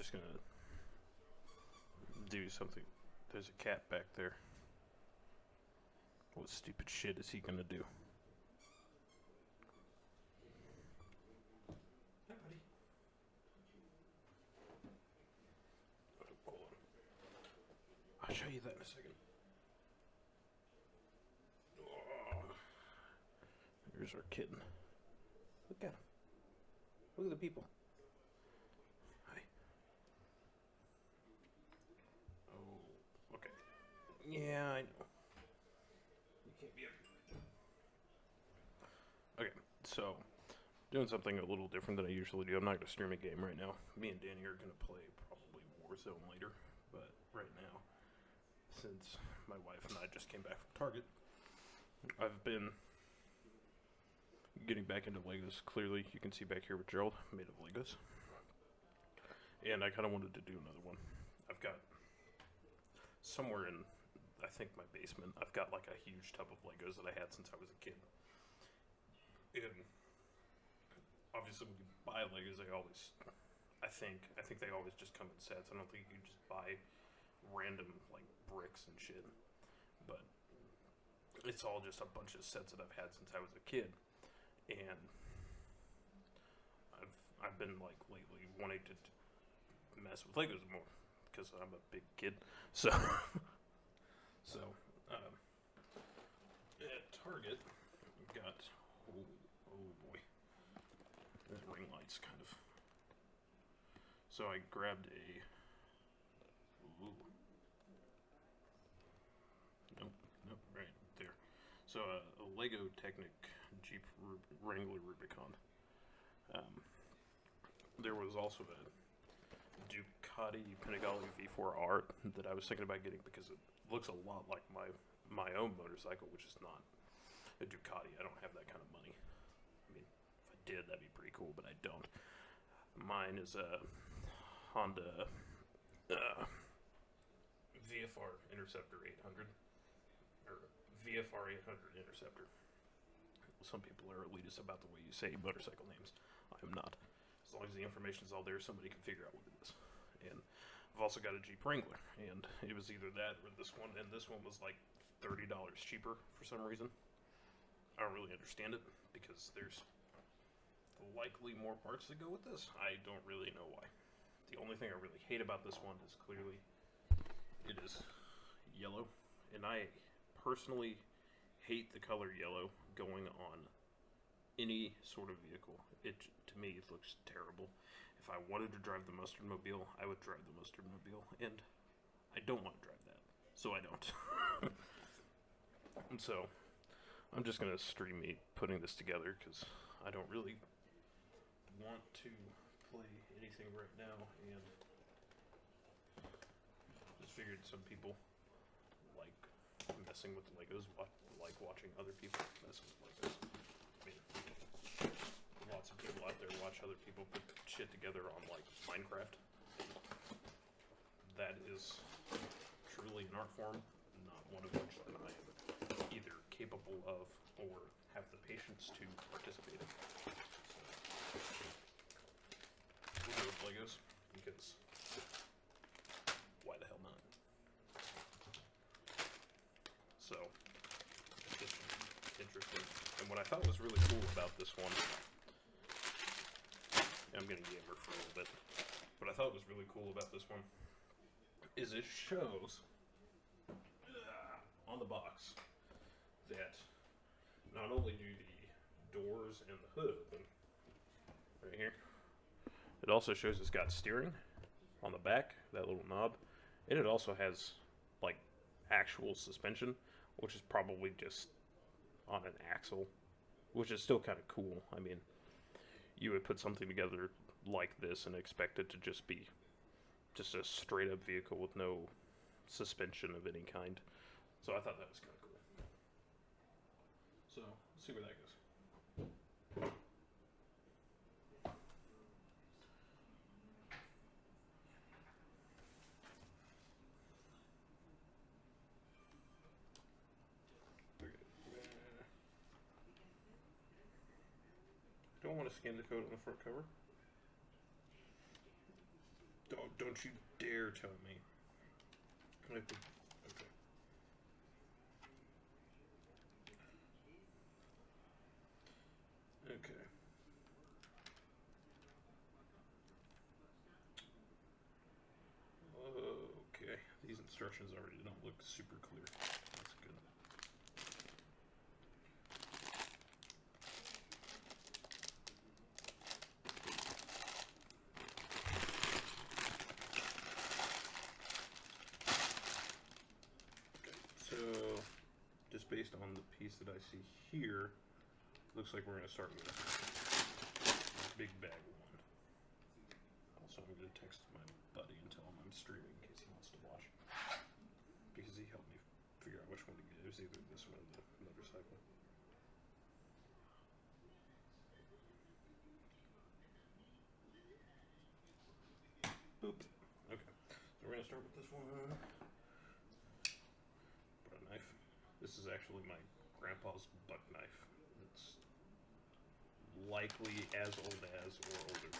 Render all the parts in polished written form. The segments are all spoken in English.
just gonna do something. There's a cat back there. What stupid shit is he gonna do? Hi, buddy. Oh, hold on. I'll show you that in a second. Oh, here's our kitten. Look at him. Look at the people. Hi. Oh, okay. Yeah, I know. You can't be up here. Okay, so doing something a little different than I usually do. I'm not going to stream a game right now. Me and Danny are going to play probably Warzone later, but right now, since my wife and I just came back from Target, I've been getting back into Legos. Clearly, you can see back here with Gerald, made of Legos. And I kind of wanted to do another one. I've got somewhere in, I think, my basement, I've got like a huge tub of Legos that I had since I was a kid. And obviously, when you buy Legos, I think they always just come in sets. I don't think you can just buy random like bricks and shit. But it's all just a bunch of sets that I've had since I was a kid. And I've been like lately wanting to mess with Legos more because I'm a big kid. So at Target got oh boy, there's ring lights kind of. So I grabbed a nope right there. So a Lego Technic Jeep Wrangler Rubicon. There was also a Ducati Panigale V4R that I was thinking about getting because it looks a lot like my own motorcycle, which is not a Ducati. I don't have that kind of money. I mean, if I did, that'd be pretty cool, but I don't. Mine is a Honda VFR Interceptor 800 or VFR 800 Interceptor. Some people are elitist about the way you say motorcycle names. I am not. As long as the information is all there, somebody can figure out what it is. And I've also got a Jeep Wrangler, and it was either that or this one, and this one was like $30 cheaper for some reason. I don't really understand it, because there's likely more parts that go with this. I don't really know why. The only thing I really hate about this one is clearly it is yellow, and I personally hate the color yellow going on any sort of vehicle. To me, it looks terrible. If I wanted to drive the Mustard Mobile, I would drive the Mustard Mobile, and I don't want to drive that, so I don't. And so, I'm just going to stream me putting this together, because I don't really want to play anything right now, and just figured some people like messing with Legos, like watching other people mess with Legos. I mean, lots of people out there watch other people put shit together on like Minecraft. That is truly an art form, not one of which that I am either capable of or have the patience to participate in. So, we'll go with Legos, because why the hell not? So, just interesting. And what I thought was really cool about this one, and I'm getting gamer for a little bit, what I thought was really cool about this one is it shows on the box that not only do the doors and the hood open right here, it also shows it's got steering on the back, that little knob, and it also has like actual suspension, which is probably just on an axle, which is still kind of cool. I mean, you would put something together like this and expect it to just be just a straight up vehicle with no suspension of any kind. So I thought that was kind of cool. So let's see where that goes. Don't want to scan the code on the front cover. Dog Don't you dare tell me. Okay. Okay. Okay. These instructions already don't look super clear. That's good. So, just based on the piece that I see here, looks like we're going to start with this big bag one. Also, I'm going to text my buddy and tell him I'm streaming in case he wants to watch. Because he helped me figure out which one to get. It was either this one or the motorcycle. Boop. Okay. So we're going to start with this one. Knife. This is actually my grandpa's buck knife. It's likely as old as or older.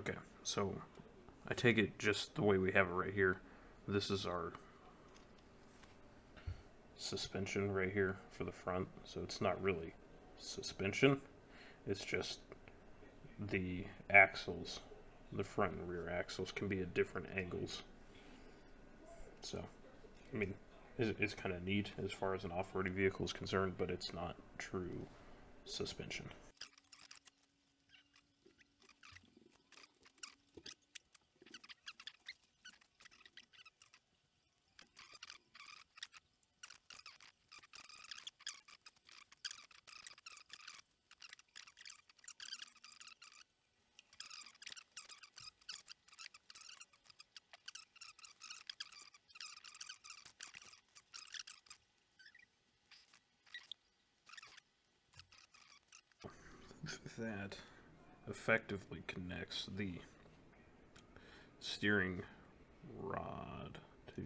Okay, so I take it just the way we have it right here. This is our suspension right here for the front, so it's not really suspension, it's just the axles, the front and rear axles can be at different angles. So, I mean, it's kind of neat as far as an off-roading vehicle is concerned, but it's not true suspension. That effectively connects the steering rod to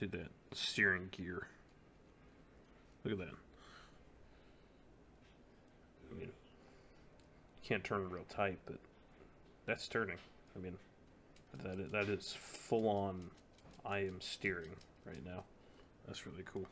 that steering gear. Look at that. I mean, you can't turn real tight, but that's turning. I mean, that is full on. I am steering right now. That's really cool.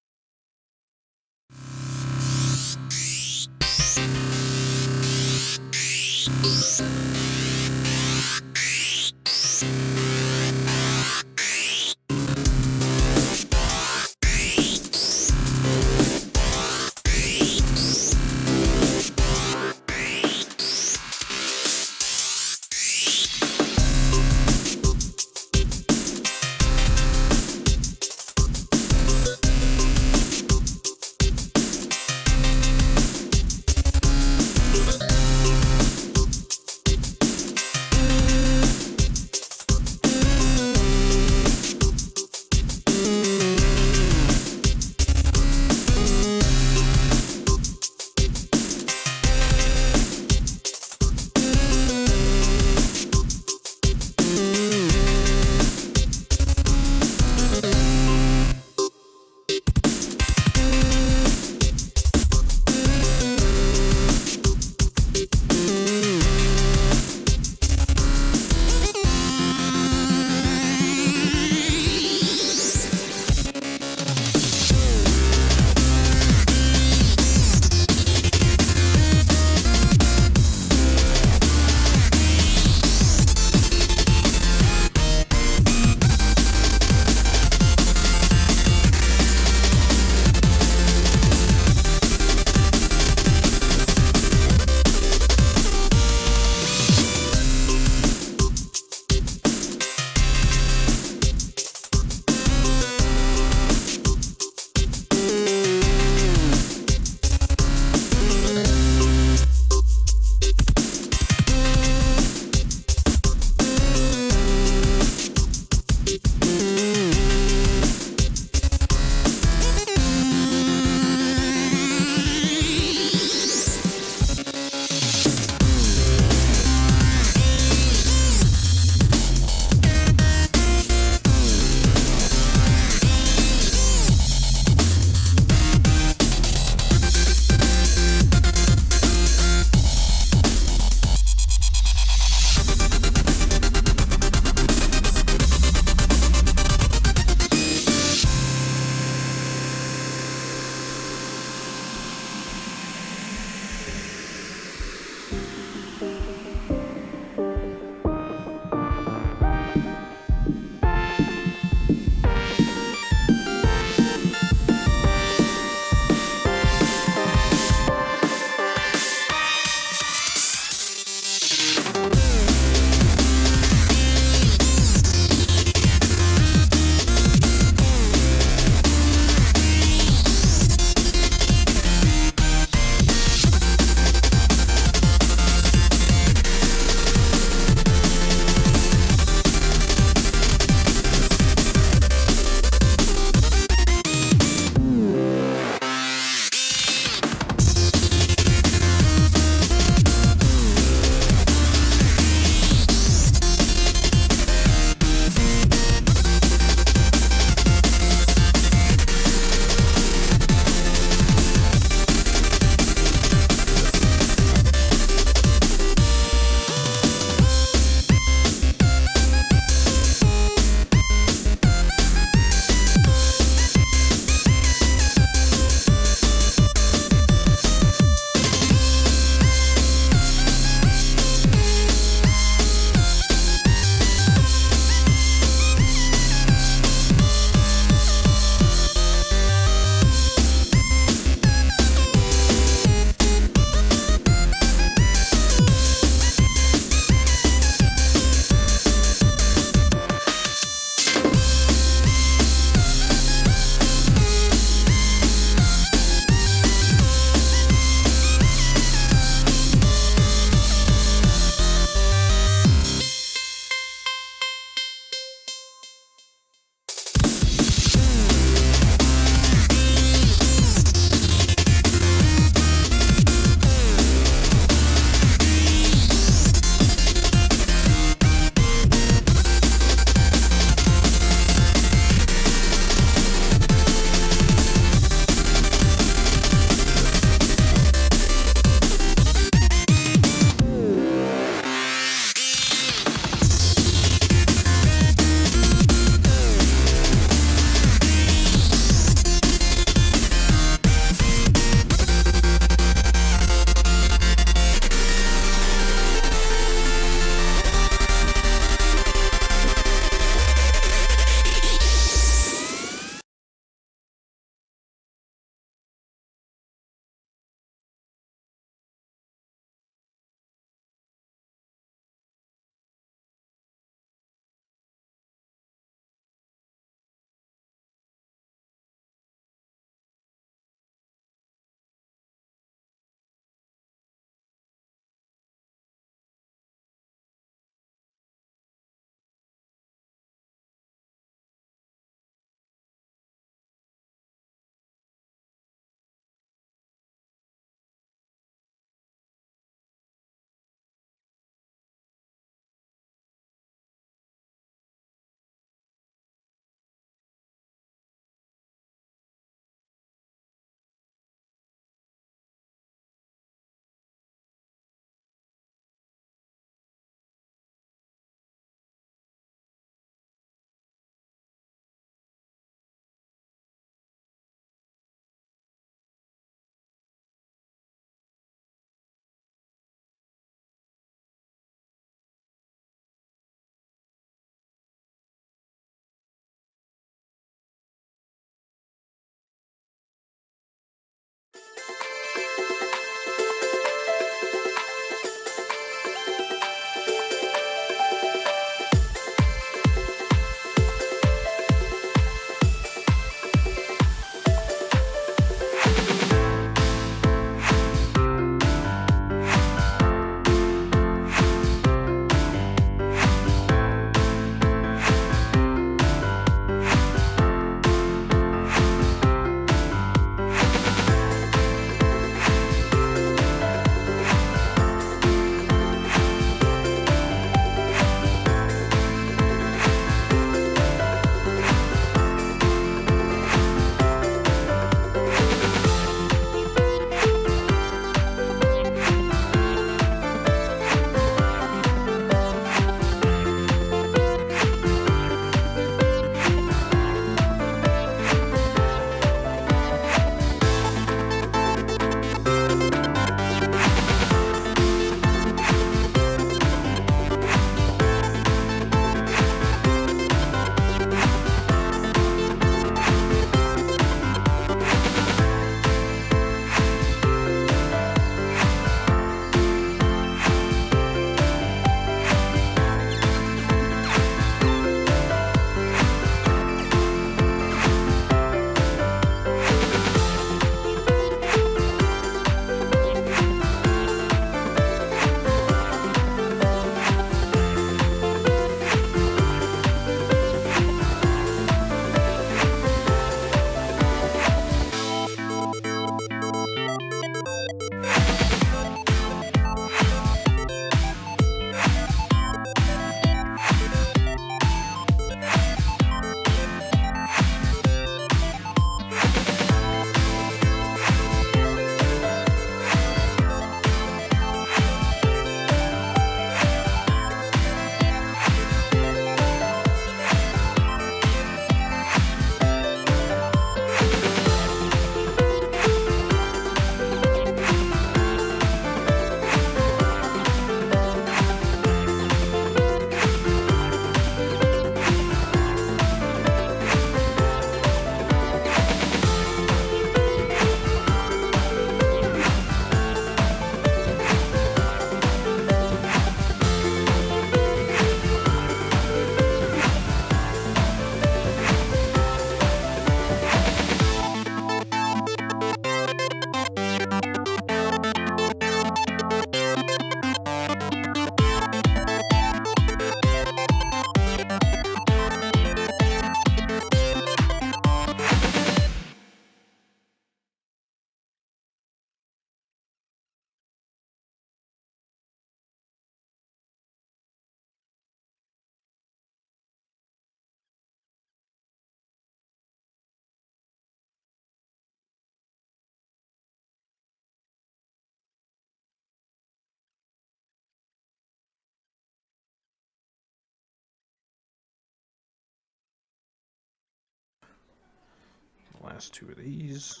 Last two of these.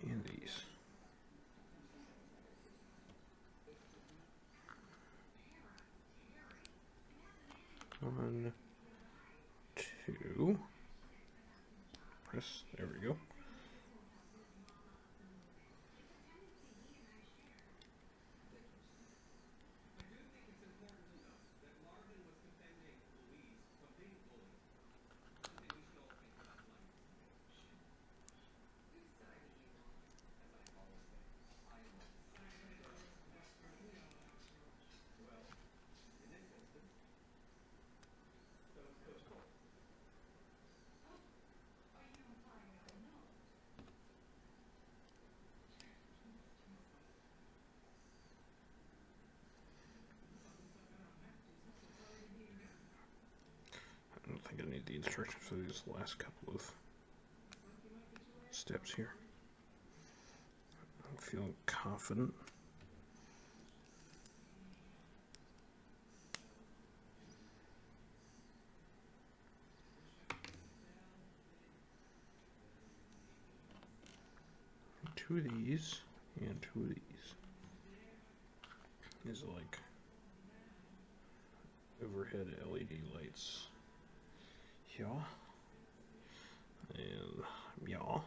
And these. One, two. Press. There we go. I don't think I need the instructions for these last couple of steps here. I'm feeling confident. Two of these and two of these is like overhead LED lights. Yeah. And yeah.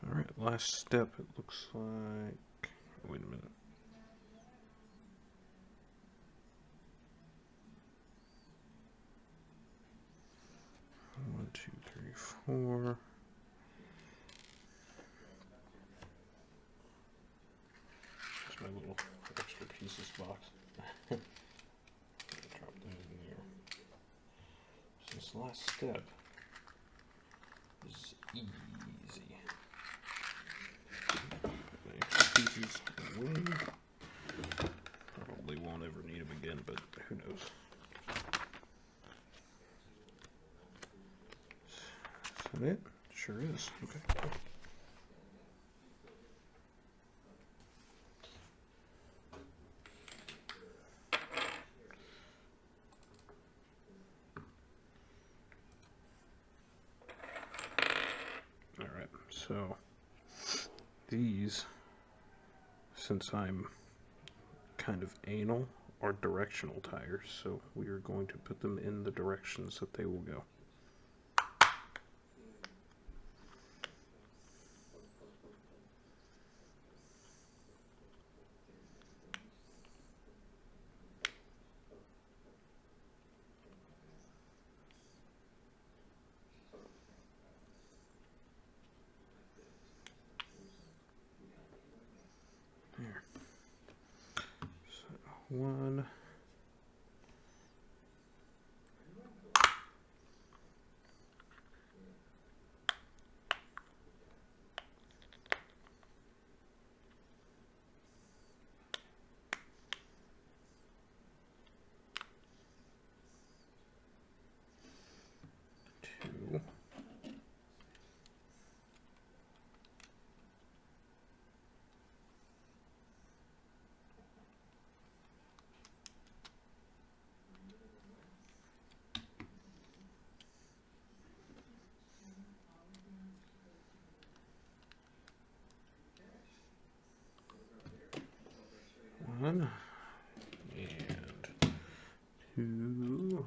Alright, last step, it looks like... Wait a minute. One, two, three, four. That's my little extra pieces box. Drop those in there. So this last step is easy. Pieces away. Probably won't ever need them again, but who knows. Is that it? Sure is. Okay. Alright, so these, since I'm kind of anal, are directional tires, so we are going to put them in the directions that they will go. There. So one. Two. One and two.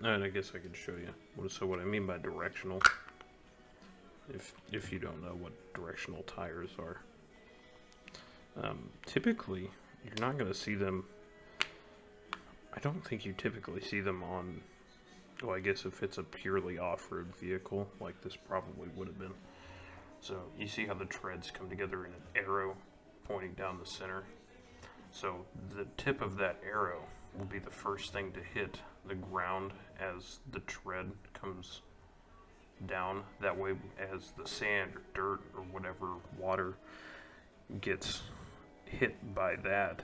And I guess I could show you. So what I mean by directional, if you don't know what directional tires are, typically you're not going to see them. I don't think you typically see them on. Well, I guess if it's a purely off-road vehicle, like this probably would have been. So you see how the treads come together in an arrow pointing down the center. So the tip of that arrow will be the first thing to hit the ground as the tread comes down. That way, as the sand or dirt or whatever water gets hit by that,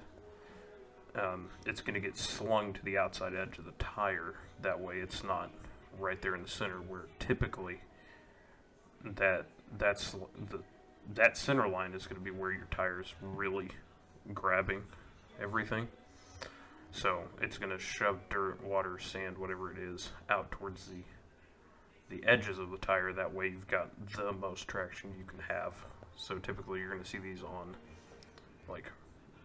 it's going to get slung to the outside edge of the tire. That way it's not right there in the center, where typically that center line is going to be where your tire's really grabbing everything. So it's going to shove dirt, water, sand, whatever it is, out towards the edges of the tire. That way you've got the most traction you can have. So typically you're going to see these on like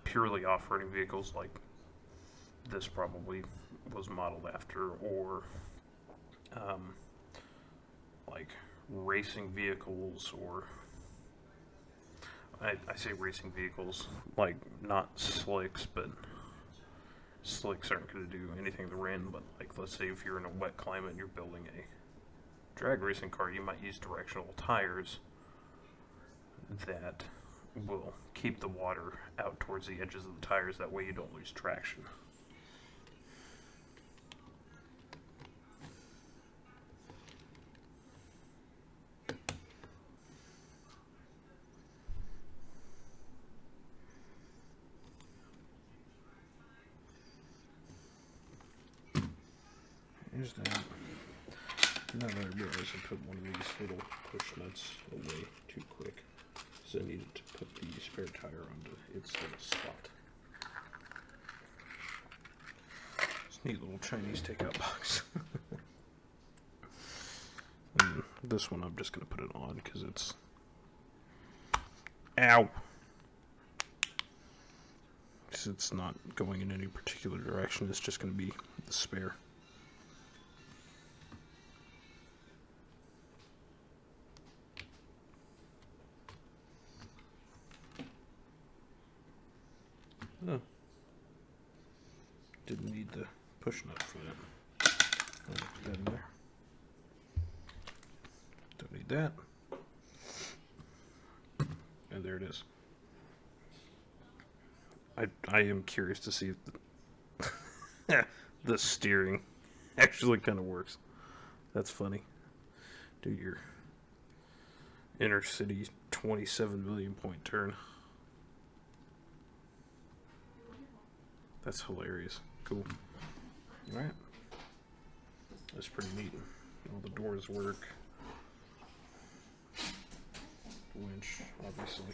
purely off-roading vehicles, like this probably was modeled after, or like racing vehicles, or I say racing vehicles, like not slicks, but slicks aren't going to do anything to the rim. But like, let's say if you're in a wet climate and you're building a drag racing car, you might use directional tires that will keep the water out towards the edges of the tires. That way you don't lose traction. Here's that. Now that I realize I put one of these little push nuts away too quick, so I needed to put the spare tire onto its little slot. This neat little Chinese takeout box. And this one I'm just going to put it on because it's... Ow! It's not going in any particular direction, it's just going to be the spare. Oh. Didn't need the push nut for that. I'll put that in there. Don't need that. And there it is. I am curious to see if the steering actually kind of works. That's funny. Do your inner city 27 million point turn. That's hilarious. Cool. Alright. That's pretty neat. All the doors work. Winch, obviously.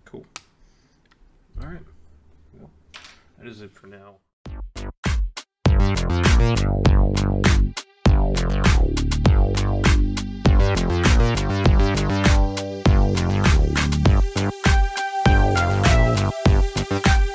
Cool. Alright. Well, that is it for now.